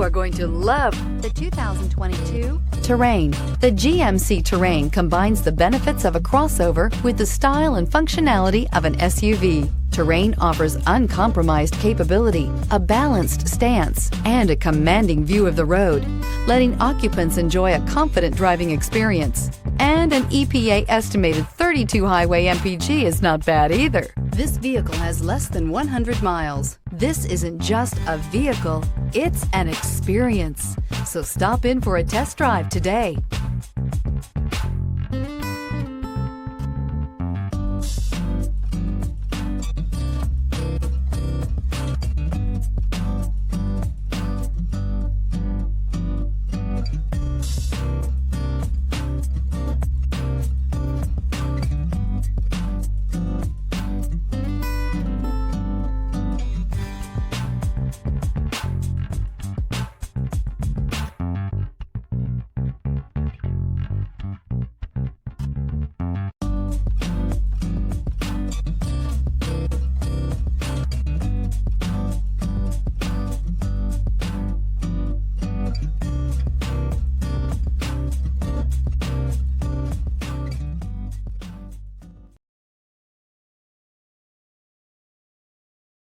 You are going to love the 2022 Terrain. The GMC Terrain combines the benefits of a crossover with the style and functionality of an SUV. Terrain offers uncompromised capability, a balanced stance, and a commanding view of the road, letting occupants enjoy a confident driving experience. And an EPA estimated 32 highway MPG is not bad either. This vehicle has less than 100 miles. This isn't just a vehicle, it's an experience. So stop in for a test drive today.